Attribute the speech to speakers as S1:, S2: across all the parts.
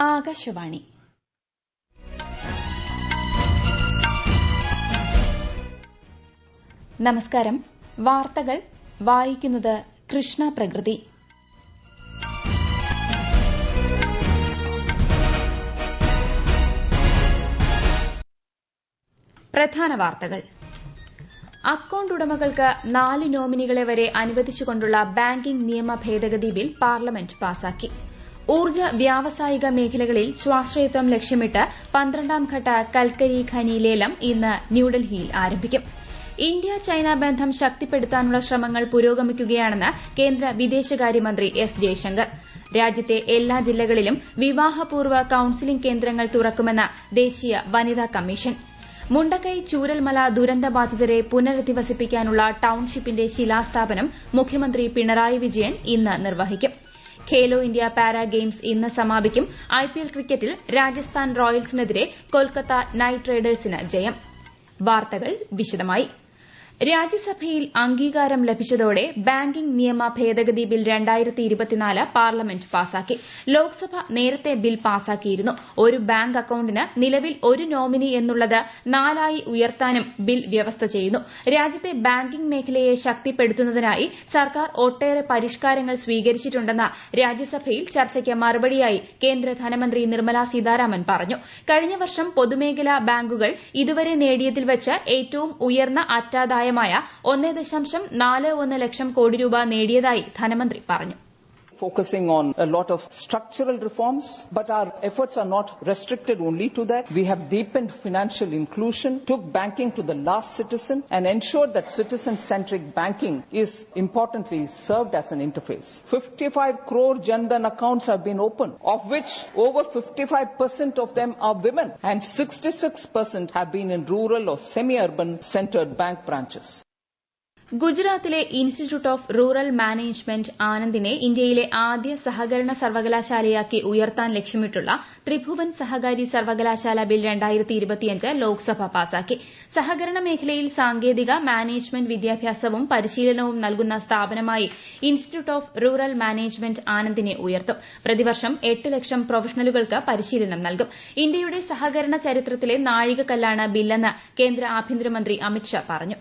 S1: ആകാശവാണി. നമസ്കാരം. വാർത്തകൾ വായിക്കുന്നത് കൃഷ്ണ പ്രകൃതി. പ്രധാന വാർത്തകൾ. അക്കൌണ്ട് ഉടമകൾക്ക് 4 നോമിനികളെ വരെ അനുവദിച്ചുകൊണ്ടുള്ള ബാങ്കിംഗ് നിയമ ഭേദഗതി ബിൽ പാർലമെന്റ് പാസാക്കി. ഊർജ്ജ വ്യാവസായിക മേഖലകളിൽ സ്വാശ്രയത്വം ലക്ഷ്യമിട്ട് 12ാം ഘട്ട കൽക്കരി ഖനി ലേലം ഇന്ന് ന്യൂഡൽഹിയിൽ ആരംഭിക്കും. ഇന്ത്യ ചൈന ബന്ധം ശക്തിപ്പെടുത്താനുള്ള ശ്രമങ്ങൾ പുരോഗമിക്കുകയാണെന്ന് കേന്ദ്ര വിദേശകാര്യമന്ത്രി എസ് ജയശങ്കർ. രാജ്യത്തെ എല്ലാ ജില്ലകളിലും വിവാഹപൂർവ്വ കൌൺസിലിംഗ് കേന്ദ്രങ്ങൾ തുറക്കുമെന്ന് ദേശീയ വനിതാ കമ്മീഷൻ. മുണ്ടക്കൈ ചൂരൽമല ദുരന്തബാധിതരെ പുനരധിവസിപ്പിക്കാനുള്ള ടൌൺഷിപ്പിന്റെ ശിലാസ്ഥാപനം മുഖ്യമന്ത്രി പിണറായി വിജയൻ ഇന്ന് നിർവഹിക്കും. ഖേലോ ഇന്ത്യ പാരാ ഗെയിംസ് ഇന്ന് സമാപിക്കും. ഐപിഎൽ ക്രിക്കറ്റിൽ രാജസ്ഥാൻ റോയൽസിനെതിരെ കൊൽക്കത്ത നൈറ്റ് റൈഡേഴ്സിന് ജയം. വാർത്തകൾ വിശദമായി. രാജ്യസഭയിൽ അംഗീകാരം ലഭിച്ചതോടെ ബാങ്കിംഗ് നിയമ ഭേദഗതി ബിൽ 2024 പാർലമെന്റ് പാസാക്കി. ലോക്സഭ നേരത്തെ ബിൽ പാസാക്കിയിരുന്നു. ഒരു ബാങ്ക് അക്കൌണ്ടിന് നിലവിൽ ഒരു നോമിനി എന്നുള്ളത് 4 ആയി ഉയർത്താനും ബിൽ വ്യവസ്ഥ ചെയ്യുന്നു. രാജ്യത്തെ ബാങ്കിംഗ് മേഖലയെ ശക്തിപ്പെടുത്തുന്നതിനായി സർക്കാർ ഒട്ടേറെ പരിഷ്കാരങ്ങൾ സ്വീകരിച്ചിട്ടുണ്ടെന്ന് രാജ്യസഭയിൽ ചർച്ചയ്ക്ക് മറുപടിയായി കേന്ദ്ര ധനമന്ത്രി നിർമ്മല സീതാരാമൻ പറഞ്ഞു. കഴിഞ്ഞ വർഷം പൊതുമേഖലാ ബാങ്കുകൾ ഇതുവരെ നേടിയതിൽ വച്ച് ഏറ്റവും ഉയർന്ന അറ്റാദായ 1.41 ലക്ഷം കോടി രൂപ നേടിയതായി ധനമന്ത്രി പറഞ്ഞു.
S2: Focusing on a lot of structural reforms, but our efforts are not restricted only to that. We have deepened financial inclusion, took banking to the last citizen, and ensured that citizen-centric banking is importantly served as an interface. 55 crore Jan Dhan accounts have been opened, of which over 55% of them are women, and 66% have been in rural or semi-urban centered bank branches.
S1: ഗുജറാത്തിലെ institute of rural management ആനന്ദിനെ ഇന്ത്യയിലെ ആദ്യ സഹകരണ സർവകലാശാലയാക്കി ഉയർത്താൻ ലക്ഷ്യമിട്ടുള്ള ത്രിഭുവൻ സഹകാരി സർവകലാശാല bill 2025 Lok Sabha പാസാക്കി. സഹകരണ മേഖലയിൽ സാങ്കേതിക മാനേജ്മെന്റ് വിദ്യാഭ്യാസവും പരിശീലനവും നൽകുന്ന സ്ഥാപനമായി ഇൻസ്റ്റിറ്റ്യൂട്ട് ഓഫ് റൂറൽ മാനേജ്മെന്റ് ആനന്ദിനെ ഉയർത്തും. പ്രതിവർഷം 8 ലക്ഷം പ്രൊഫഷണലുകൾക്ക് പരിശീലനം നൽകും. ഇന്ത്യയുടെ സഹകരണ ചരിത്രത്തിലെ നാഴികക്കല്ലാണ് ബില്ലെന്ന് കേന്ദ്ര ആഭ്യന്തരമന്ത്രി അമിത്ഷാ പറഞ്ഞു.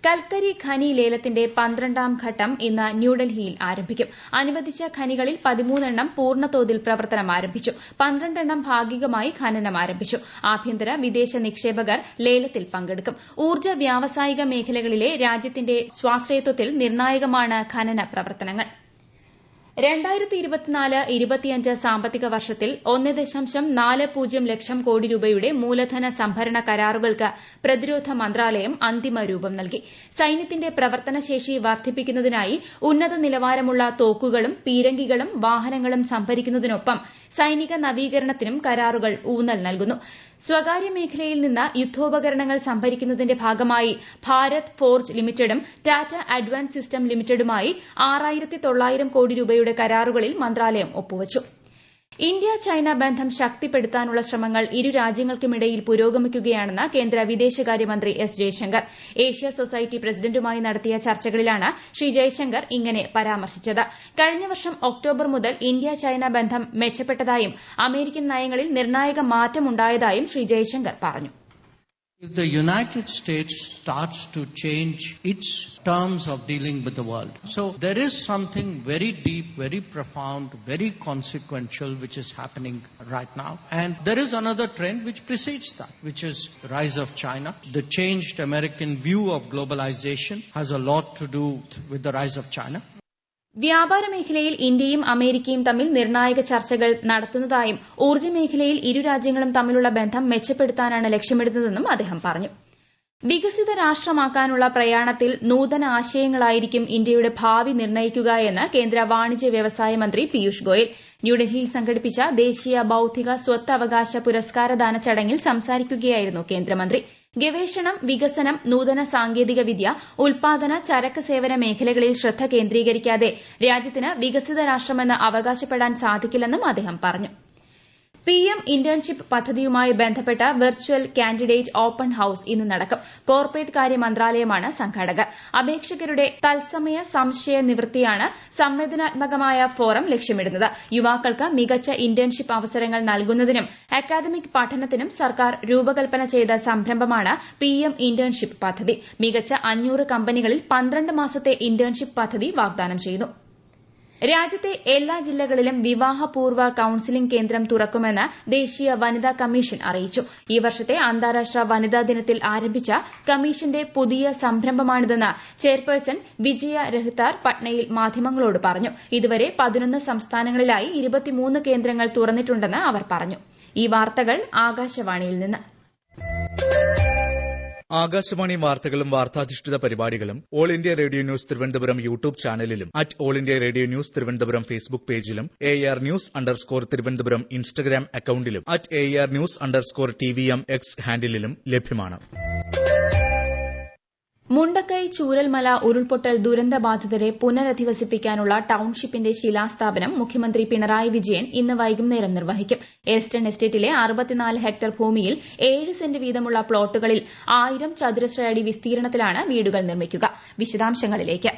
S1: കൽക്കരി ഖനി ലേലത്തിന്റെ 12ാം ഘട്ടം ഇന്ന് ന്യൂഡൽഹിയിൽ ആരംഭിക്കും. അനുവദിച്ച ഖനികളിൽ 13 എണ്ണം പൂർണ്ണതോതിൽ പ്രവർത്തനം ആരംഭിച്ചു. 12 എണ്ണം ഭാഗികമായി ഖനനം ആരംഭിച്ചു. ആഭ്യന്തര വിദേശ നിക്ഷേപകർ ലേലത്തിൽ പങ്കെടുക്കും. ഊർജ്ജ വ്യാവസായിക മേഖലകളിലെ രാജ്യത്തിന്റെ സ്വാശ്രയത്വത്തിൽ നിർണായകമാണ് ഖനന പ്രവർത്തനങ്ങൾ. 2024-25 സാമ്പത്തിക വർഷത്തിൽ 1.40 ലക്ഷം കോടി രൂപയുടെ മൂലധന സംഭരണ കരാറുകൾക്ക് പ്രതിരോധ മന്ത്രാലയം അന്തിമ രൂപം നൽകി. സൈന്യത്തിന്റെ പ്രവർത്തനശേഷി വർദ്ധിപ്പിക്കുന്നതിനായി ഉന്നത നിലവാരമുള്ള തോക്കുകളും പീരങ്കികളും വാഹനങ്ങളും സംഭരിക്കുന്നതിനൊപ്പം സൈനിക നവീകരണത്തിനും കരാറുകൾ ഊന്നൽ നൽകുന്നു. സ്വകാര്യ മേഖലയിൽ നിന്ന് യുദ്ധോപകരണങ്ങൾ സംഭരിക്കുന്നതിന്റെ ഭാഗമായി ഭാരത് ഫോർജ് ലിമിറ്റഡും ടാറ്റ അഡ്വാൻസ് സിസ്റ്റം ലിമിറ്റഡുമായി 6,900 കോടി രൂപയുടെ കരാറുകളിൽ മന്ത്രാലയം ഒപ്പുവച്ചു. ഇന്ത്യ ചൈന ബന്ധം ശക്തിപ്പെടുത്താനുള്ള ശ്രമങ്ങൾ ഇരു രാജ്യങ്ങൾക്കുമിടയിൽ പുരോഗമിക്കുകയാണെന്ന് കേന്ദ്ര വിദേശകാര്യമന്ത്രി എസ് ജയശങ്കർ. ഏഷ്യ സൊസൈറ്റി പ്രസിഡന്റുമായി നടത്തിയ ചർച്ചകളിലാണ് ശ്രീ ജയശങ്കർ ഇങ്ങനെ പരാമർശിച്ചത്. കഴിഞ്ഞ വർഷം ഒക്ടോബർ മുതൽ ഇന്ത്യ ചൈന ബന്ധം മെച്ചപ്പെട്ടതായും അമേരിക്കൻ നയങ്ങളിൽ നിർണായക മാറ്റമുണ്ടായതായും ശ്രീ ജയശങ്കർ പറഞ്ഞു.
S3: If the United States starts to change its terms of dealing with the world, so there is something very deep, very profound, very consequential which is happening right now. And there is another trend which precedes that, which is the rise of China. The changed American view of globalization has a lot to do with the rise of China.
S1: വ്യാപാര മേഖലയിൽ ഇന്ത്യയും അമേരിക്കയും തമ്മിൽ നിർണായക ചർച്ചകൾ നടത്തുന്നതായും ഊർജ്ജ മേഖലയിൽ ഇരു രാജ്യങ്ങളും തമ്മിലുള്ള ബന്ധം മെച്ചപ്പെടുത്താനാണ് ലക്ഷ്യമിടുന്നതെന്നും അദ്ദേഹം പറഞ്ഞു. വികസിത രാഷ്ട്രമാക്കാനുള്ള പ്രയാണത്തിൽ നൂതന ആശയങ്ങളായിരിക്കും ഇന്ത്യയുടെ ഭാവി നിർണ്ണയിക്കുക എന്ന് കേന്ദ്ര വാണിജ്യ വ്യവസായ മന്ത്രി പീയൂഷ് ഗോയൽ ന്യൂഡൽഹിയിൽ സംഘടിപ്പിച്ച ദേശീയ ബൌദ്ധിക സ്വത്തവകാശ പുരസ്കാരദാന ചടങ്ങിൽ സംസാരിക്കുകയായിരുന്നു കേന്ദ്രമന്ത്രി. ഗവേഷണം, വികസനം, നൂതന സാങ്കേതിക വിദ്യ, ഉൽപാദന, ചരക്ക് സേവന മേഖലകളിൽ ശ്രദ്ധ കേന്ദ്രീകരിക്കാതെ രാജ്യത്തിന് വികസിത രാഷ്ട്രമെന്ന് അവകാശപ്പെടാൻ സാധിക്കില്ലെന്നും അദ്ദേഹം പറഞ്ഞു. PM ഇന്റേൺഷിപ്പ് പദ്ധതിയുമായി ബന്ധപ്പെട്ട വെർച്വൽ കാൻഡിഡേറ്റ് ഓപ്പൺ ഹൌസ് ഇന്ന് നടക്കും. കോർപ്പറേറ്റ് കാര്യ മന്ത്രാലയമാണ് സംഘാടകർ. അപേക്ഷകരുടെ തത്സമയ സംശയ നിവൃത്തിയാണ് സംവേദനാത്മകമായ ഫോറം ലക്ഷ്യമിടുന്നത്. യുവാക്കൾക്ക് മികച്ച ഇന്റേൺഷിപ്പ് അവസരങ്ങൾ നൽകുന്നതിനും അക്കാദമിക് പഠനത്തിനും സർക്കാർ രൂപകൽപ്പന ചെയ്ത സംരംഭമാണ് PM ഇന്റേൺഷിപ്പ് പദ്ധതി. മികച്ച 500 കമ്പനികളിൽ 12 മാസത്തെ ഇന്റേൺഷിപ്പ് പദ്ധതി വാഗ്ദാനം ചെയ്യുന്നു. രാജ്യത്തെ എല്ലാ ജില്ലകളിലും വിവാഹപൂർവ്വ കൌൺസിലിംഗ് കേന്ദ്രം തുറക്കുമെന്ന് ദേശീയ വനിതാ കമ്മീഷൻ അറിയിച്ചു. ഈ വർഷത്തെ അന്താരാഷ്ട്ര വനിതാ ദിനത്തിൽ ആരംഭിച്ച കമ്മീഷന്റെ പുതിയ സംരംഭമാണിതെന്ന് ചെയർപേഴ്സൺ വിജയ രഹിതാർ പട്നയിൽ മാധ്യമങ്ങളോട് പറഞ്ഞു. ഇതുവരെ 11 സംസ്ഥാനങ്ങളിലായി 23 കേന്ദ്രങ്ങൾ തുറന്നിട്ടുണ്ടെന്ന് അവർ പറഞ്ഞു. ഈ വാർത്തകൾ ആകാശവാണിയിൽ നിന്ന്.
S4: ആകാശവാണി വാർത്തകളും വാർത്താധിഷ്ഠിത പരിപാടികളും all India radio news Thiruvananthapuram YouTube ചാനലിലും all India radio news Thiruvananthapuram Facebook പേജിലും AR News_ തിരുവനന്തപുരം ഇൻസ്റ്റഗ്രാം അക്കൌണ്ടിലും AR News_TVM X ഹാൻഡിലും ലഭ്യമാണ്.
S1: മുണ്ടക്കൈ ചൂരൽമല ഉരുൾപൊട്ടൽ ദുരന്തബാധിതരെ പുനരധിവസിപ്പിക്കാനുള്ള ടൌൺഷിപ്പിന്റെ ശിലാസ്ഥാപനം മുഖ്യമന്ത്രി പിണറായി വിജയൻ ഇന്ന് വൈകുന്നേരം നിർവഹിക്കും. എൽസ്റ്റൺ എസ്റ്റേറ്റിലെ 64 ഹെക്ടർ ഭൂമിയിൽ 7 സെന്റ് വീതമുള്ള പ്ലോട്ടുകളിൽ 1000 ചതുരശ്ര അടി വിസ്തീർണത്തിലാണ് വീടുകൾ നിർമ്മിക്കുക. വിശദാംശങ്ങളിലേക്ക്.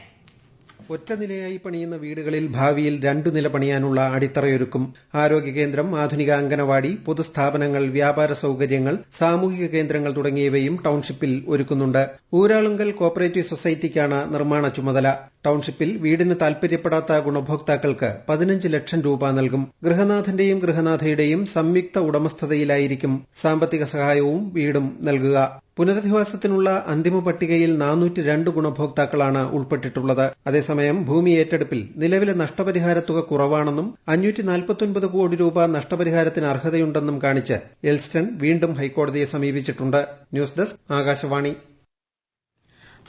S5: ഒറ്റനിലയായി പണിയുന്ന വീടുകളിൽ ഭാവിയിൽ 2 നില പണിയാനുള്ള അടിത്തറയൊരുക്കും. ആരോഗ്യ കേന്ദ്രം, ആധുനിക അംഗനവാടി, പൊതുസ്ഥാപനങ്ങൾ, വ്യാപാര സൌകര്യങ്ങൾ, സാമൂഹിക കേന്ദ്രങ്ങൾ തുടങ്ങിയവയും ടൌൺഷിപ്പിൽ ഒരുക്കുന്നുണ്ട്. ഊരാളുങ്കൽ കോപ്പറേറ്റീവ് സൊസൈറ്റിക്കാണ് നിർമ്മാണ ചുമതല. ടൌൺഷിപ്പിൽ വീടിന് താൽപര്യപ്പെടാത്ത ഗുണഭോക്താക്കൾക്ക് 15 ലക്ഷം രൂപ നൽകും. ഗൃഹനാഥന്റെയും ഗൃഹനാഥയുടെയും സംയുക്ത ഉടമസ്ഥതയിലായിരിക്കും സാമ്പത്തിക സഹായവും വീടും നൽകുക. പുനരധിവാസത്തിനുള്ള അന്തിമ പട്ടികയിൽ 402 ഗുണഭോക്താക്കളാണ് ഉൾപ്പെട്ടിട്ടുള്ളത്. അതേസമയം ഭൂമി ഏറ്റെടുപ്പിൽ നിലവിലെ നഷ്ടപരിഹാര തുക കുറവാണെന്നും 549 കോടി രൂപ നഷ്ടപരിഹാരത്തിന് അർഹതയുണ്ടെന്നും കാണിച്ച് എൽസ്റ്റൺ വീണ്ടും ഹൈക്കോടതിയെ സമീപിച്ചിട്ടുണ്ട്. News desk Akashvani.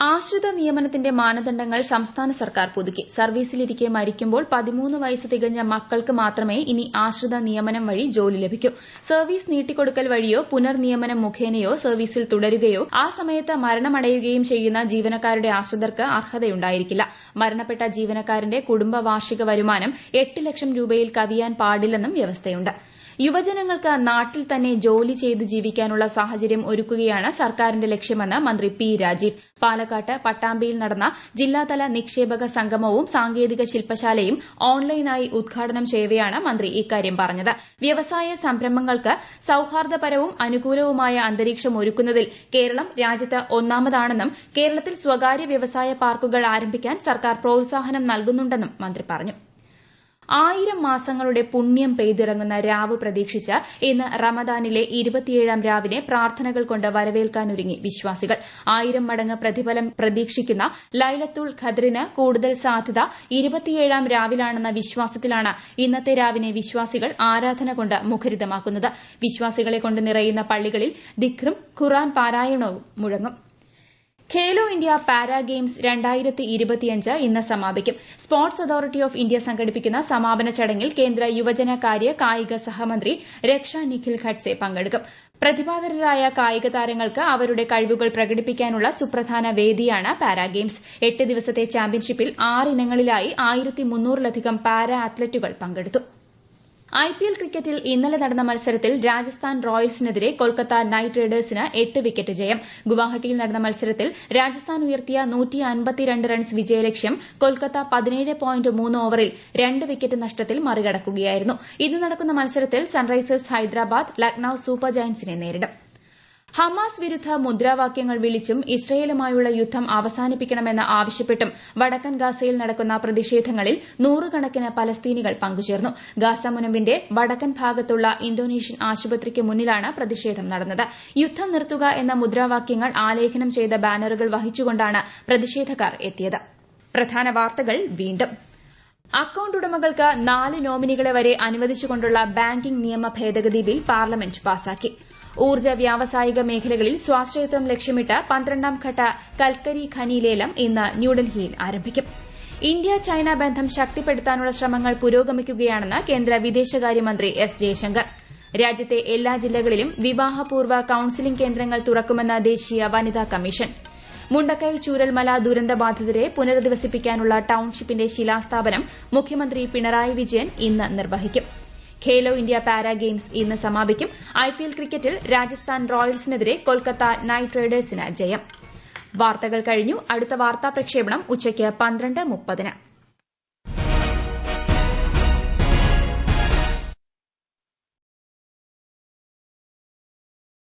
S1: ആശ്രിത നിയമനത്തിന്റെ മാനദണ്ഡങ്ങൾ സംസ്ഥാന സർക്കാർ പുതുക്കി. സർവീസിലിരിക്കെ മരിക്കുമ്പോൾ 13 വയസ്സ് തികഞ്ഞ മക്കൾക്ക് മാത്രമേ ഇനി ആശ്രിത നിയമനം വഴി ജോലി ലഭിക്കൂ. സർവീസ് നീട്ടിക്കൊടുക്കൽ വഴിയോ പുനർനിയമനം മുഖേനയോ സർവീസിൽ തുടരുകയോ ആ സമയത്ത് മരണമടയുകയും ചെയ്യുന്ന ജീവനക്കാരുടെ ആശ്രിതർക്ക് അർഹതയുണ്ടായിരിക്കില്ല. മരണപ്പെട്ട ജീവനക്കാരന്റെ കുടുംബ വാർഷിക വരുമാനം 8 ലക്ഷം രൂപയിൽ കവിയാൻ പാടില്ലെന്നും വ്യവസ്ഥയുണ്ട്. യുവജനങ്ങൾക്ക് നാട്ടിൽ തന്നെ ജോലി ചെയ്ത് ജീവിക്കാനുള്ള സാഹചര്യം ഒരുക്കുകയാണ് സർക്കാരിന്റെ ലക്ഷ്യമെന്ന് മന്ത്രി പി രാജീവ്. പാലക്കാട്ട് പട്ടാമ്പിയിൽ നടന്ന ജില്ലാതല നിക്ഷേപക സംഗമവും സാങ്കേതിക ശില്പശാലയും ഓൺലൈനായി ഉദ്ഘാടനം ചെയ്യവെയാണ് മന്ത്രി ഇക്കാര്യം പറഞ്ഞത്. വ്യവസായ സംരംഭങ്ങൾക്ക് സൌഹാർദ്ദപരവും അനുകൂലവുമായ അന്തരീക്ഷം ഒരുക്കുന്നതിൽ കേരളം രാജ്യത്ത് ഒന്നാമതാണെന്നും കേരളത്തിൽ സ്വകാര്യ വ്യവസായ പാർക്കുകൾ ആരംഭിക്കാൻ സർക്കാർ പ്രോത്സാഹനം നൽകുന്നുണ്ടെന്നും മന്ത്രി പറഞ്ഞു. 1000 മാസങ്ങളുടെ പുണ്യം പെയ്തിറങ്ങുന്ന രാവ് പ്രതീക്ഷിച്ച് ഇന്ന് റമദാനിലെ 27ാം രാവിനെ പ്രാർത്ഥനകൾ കൊണ്ട് വരവേൽക്കാനൊരുങ്ങി വിശ്വാസികൾ. 1000 മടങ്ങ് പ്രതിഫലം പ്രതീക്ഷിക്കുന്ന ലൈലത്തുൽ ഖദ്റിന് കൂടുതൽ സാധ്യത 27ാം രാവിലാണെന്ന വിശ്വാസത്തിലാണ് ഇന്നത്തെ രാവിനെ വിശ്വാസികൾ ആരാധന കൊണ്ട് മുഖരിതമാക്കുന്നത്. വിശ്വാസികളെ കൊണ്ട് നിറയുന്ന പള്ളികളിൽ ദിക്റും ഖുർആൻ പാരായണവും മുഴങ്ങും. ഖേലോ ഇന്ത്യ പാരാ ഗെയിംസ് 2025 ഇന്ന് സമാപിക്കും. സ്പോർട്സ് അതോറിറ്റി ഓഫ് ഇന്ത്യ സംഘടിപ്പിക്കുന്ന സമാപന ചടങ്ങിൽ കേന്ദ്ര യുവജനകാര്യ കായിക സഹമന്ത്രി രക്ഷ നിഖിൽ ഖഡ്സെ പങ്കെടുക്കും. പ്രതിഭാധരരായ കായിക താരങ്ങൾക്ക് അവരുടെ കഴിവുകൾ പ്രകടിപ്പിക്കാനുള്ള സുപ്രധാന വേദിയാണ് പാരാ ഗെയിംസ്. 8 ദിവസത്തെ ചാമ്പ്യൻഷിപ്പിൽ 6 ഇനങ്ങളിലായി 1300-ലധികം പാരാ അത്ലറ്റുകൾ പങ്കെടുത്തു. IPL ക്രിക്കറ്റിൽ ഇന്നലെ നടന്ന മത്സരത്തിൽ രാജസ്ഥാൻ റോയൽസിനെതിരെ കൊൽക്കത്ത നൈറ്റ് റൈഡേഴ്സിന് 8 വിക്കറ്റ് ജയം. ഗുവാഹട്ടിയിൽ നടന്ന മത്സരത്തിൽ രാജസ്ഥാൻ ഉയർത്തിയ 152 റൺസ് വിജയലക്ഷ്യം കൊൽക്കത്ത 17.3 ഓവറിൽ 2 വിക്കറ്റ് നഷ്ടത്തിൽ മറികടക്കുകയായിരുന്നു. ഇന്ന് നടക്കുന്ന മത്സരത്തിൽ സൺറൈസേഴ്സ് ഹൈദരാബാദ് ലക്നൌ സൂപ്പർ ജയന്റ്സിനെ നേരിടും. ഹമാസ് വിരുദ്ധ മുദ്രാവാക്യങ്ങൾ വിളിച്ചും ഇസ്രയേലുമായുള്ള യുദ്ധം അവസാനിപ്പിക്കണമെന്ന് ആവശ്യപ്പെട്ടും വടക്കൻ ഗാസയിൽ നടക്കുന്ന പ്രതിഷേധങ്ങളിൽ 100 കണക്കിന് പലസ്തീനികൾ പങ്കുചേർന്നു. ഗാസ മുനമ്പിന്റെ വടക്കൻ ഭാഗത്തുള്ള ഇന്തോനേഷ്യൻ ആശുപത്രിക്ക് മുന്നിലാണ് പ്രതിഷേധം നടന്നത്. യുദ്ധം നിർത്തുക എന്ന മുദ്രാവാക്യങ്ങൾ ആലേഖനം ചെയ്ത ബാനറുകൾ വഹിച്ചുകൊണ്ടാണ് പ്രതിഷേധക്കാർ എത്തിയത്. പ്രധാന വാർത്തകൾ വീണ്ടും. അക്കൌണ്ട് ഉടമകൾക്ക് 4 നോമിനികളെ വരെ അനുവദിച്ചുകൊണ്ടുള്ള ബാങ്കിംഗ് നിയമ ഭേദഗതി ബിൽ പാർലമെന്റ് പാസാക്കി. ഊർജ്ജ വ്യാവസായിക മേഖലകളിൽ സ്വാശ്രയത്വം ലക്ഷ്യമിട്ട് 12ാം ഘട്ട കൽക്കരി ഖനി ലേലം ഇന്ന് ന്യൂഡൽഹിയിൽ ആരംഭിക്കും. ഇന്ത്യ ചൈന ബന്ധം ശക്തിപ്പെടുത്താനുള്ള ശ്രമങ്ങൾ പുരോഗമിക്കുകയാണെന്ന് കേന്ദ്ര വിദേശകാര്യമന്ത്രി എസ് ജയശങ്കർ. രാജ്യത്തെ എല്ലാ ജില്ലകളിലും വിവാഹപൂർവ്വ കൌൺസിലിംഗ് കേന്ദ്രങ്ങൾ തുറക്കുമെന്ന് ദേശീയ വനിതാ കമ്മീഷൻ. മുണ്ടക്കൈ ചൂരൽമല ദുരന്തബാധിതരെ പുനരധിവസിപ്പിക്കാനുള്ള ടൌൺഷിപ്പിന്റെ ശിലാസ്ഥാപനം മുഖ്യമന്ത്രി പിണറായി വിജയൻ ഇന്ന് നിർവഹിക്കും. ഖേലോ ഇന്ത്യ പാരാ ഗെയിംസ് ഇന്ന് സമാപിക്കും. IPL ക്രിക്കറ്റിൽ രാജസ്ഥാൻ റോയൽസിനെതിരെ കൊൽക്കത്ത നൈറ്റ് റൈഡേഴ്സിന് ജയം. വാർത്തകൾ കഴിഞ്ഞു. അടുത്ത വാർത്താ പ്രക്ഷേപണം ഉച്ചയ്ക്ക് 12:30.